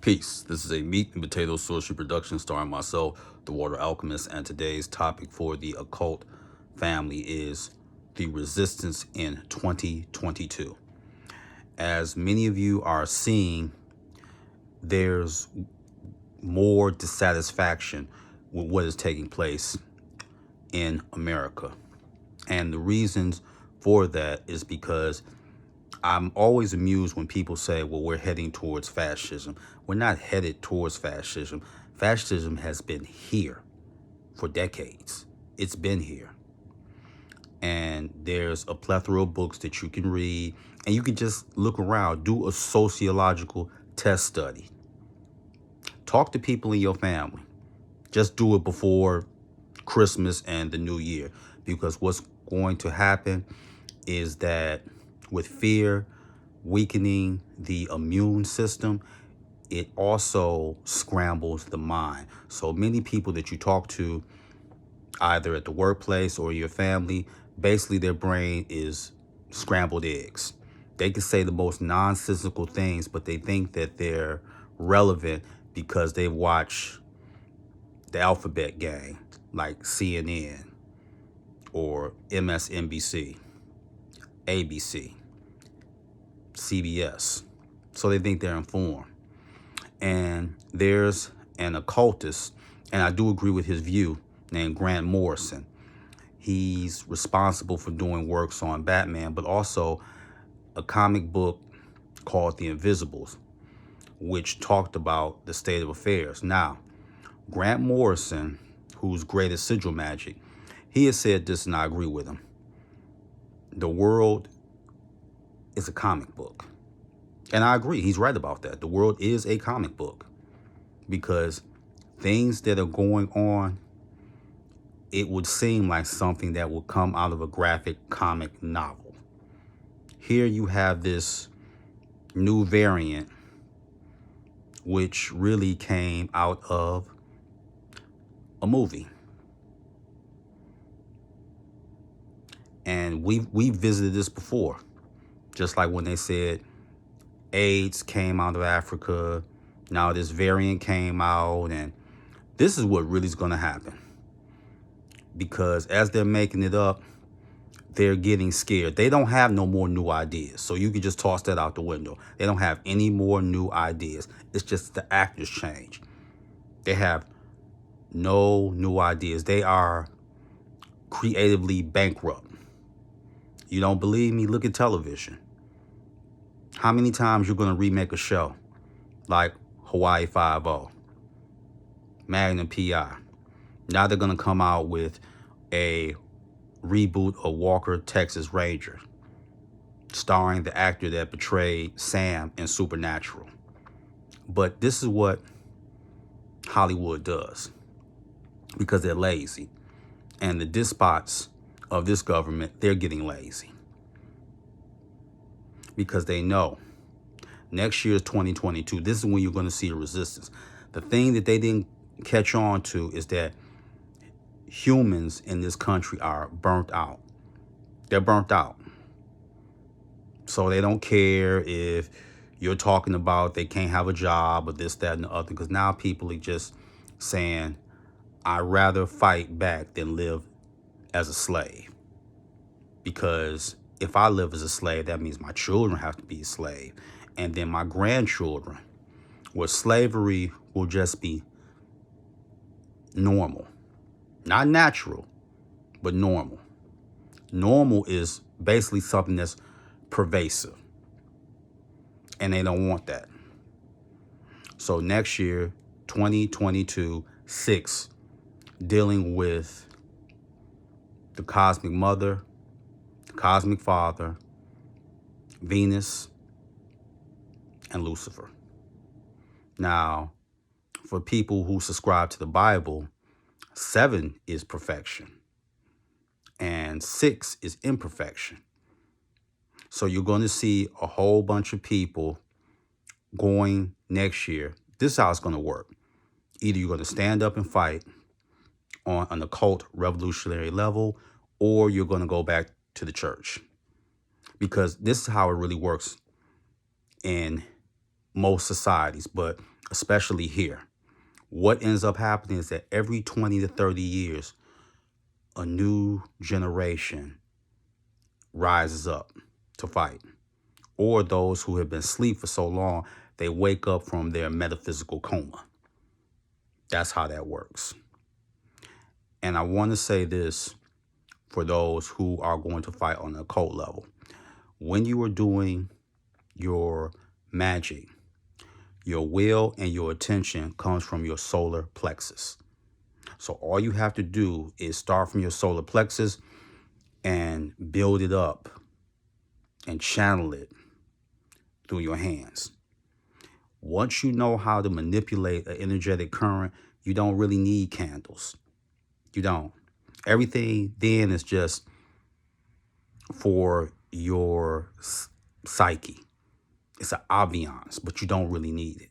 Peace. This is a meat and potato sorcery production starring myself, the Water Alchemist, and today's topic for the occult family is the resistance in 2022. As many of you are seeing, there's more dissatisfaction with what is taking place in America. And the reasons for that is because I'm always amused when people say, well, we're heading towards fascism. We're not headed towards fascism. Fascism has been here for decades. It's been here. And there's a plethora of books that you can read, and you can just look around, do a sociological test study. Talk to people in your family. Just do it before Christmas and the New Year, because what's going to happen is that with fear weakening the immune system, it also scrambles the mind. So many people that you talk to, either at the workplace or your family, basically their brain is scrambled eggs. They can say the most nonsensical things, but they think that they're relevant because they watch the alphabet gang, like CNN or MSNBC, ABC, CBS. So they think they're informed. And there's an occultist, and I do agree with his view, named Grant Morrison. He's responsible for doing works on Batman, but also a comic book called The Invisibles, which talked about the state of affairs. Now, Grant Morrison, who's great at sigil magic, he has said this, and I agree with him. The world is a comic book. And I agree, he's right about that. The world is a comic book, because things that are going on, it would seem like something that would come out of a graphic comic novel. Here you have this new variant, which really came out of a movie. And we visited this before, just like when they said AIDS came out of Africa. Now this variant came out, and this is what really is going to happen. Because as they're making it up, they're getting scared. They don't have no more new ideas. So you can just toss that out the window. They don't have any more new ideas. It's just the actors change. They have no new ideas. They are creatively bankrupt. You don't believe me? Look at television. How many times you're going to remake a show like Hawaii Five-0, Magnum P.I.? Now they're going to come out with a reboot of Walker, Texas Ranger, starring the actor that portrayed Sam in Supernatural. But this is what Hollywood does, because they're lazy. And the despots of this government, they're getting lazy, because they know next year is 2022. This is when you're going to see the resistance. The thing that they didn't catch on to is that humans in this country are burnt out. They're burnt out. So they don't care if you're talking about they can't have a job or this, that, and the other, because now people are just saying, I'd rather fight back than live as a slave. Because if I live as a slave, that means my children have to be a slave. And then my grandchildren, where slavery will just be normal. Not natural, but normal. Normal is basically something that's pervasive. And they don't want that. So next year, 2022, 6, dealing with the cosmic mother, the cosmic father, Venus, and Lucifer. Now, for people who subscribe to the Bible, 7 is perfection and 6 is imperfection. So you're going to see a whole bunch of people going next year. This is how it's going to work. Either you're going to stand up and fight on an occult revolutionary level, or you're going to go back to the church. Because this is how it really works in most societies. But especially here. What ends up happening is that every 20 to 30 years, a new generation rises up to fight. Or those who have been asleep for so long, they wake up from their metaphysical coma. That's how that works. And I want to say this for those who are going to fight on the occult level. When you are doing your magic, your will and your attention comes from your solar plexus. So all you have to do is start from your solar plexus and build it up and channel it through your hands. Once you know how to manipulate an energetic current, you don't really need candles. You don't. Everything then is just for your psyche. It's an ambiance, but you don't really need it.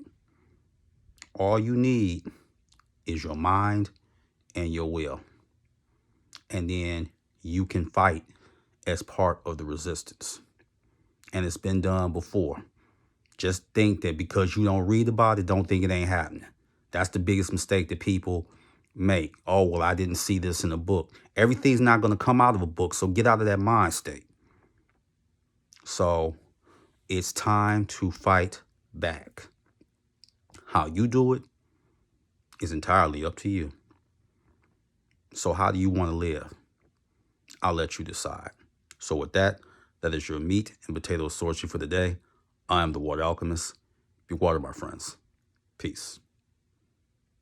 All you need is your mind and your will. And then you can fight as part of the resistance. And it's been done before. Just think that because you don't read about it, don't think it ain't happening. That's the biggest mistake that people make. Oh, well, I didn't see this in a book. Everything's not going to come out of a book, so get out of that mind state. So it's time to fight back. How you do it is entirely up to you. So how do you want to live? I'll let you decide. So with that, that is your meat and potato sorcery for the day. I am the Water Alchemist. Be water, my friends. Peace.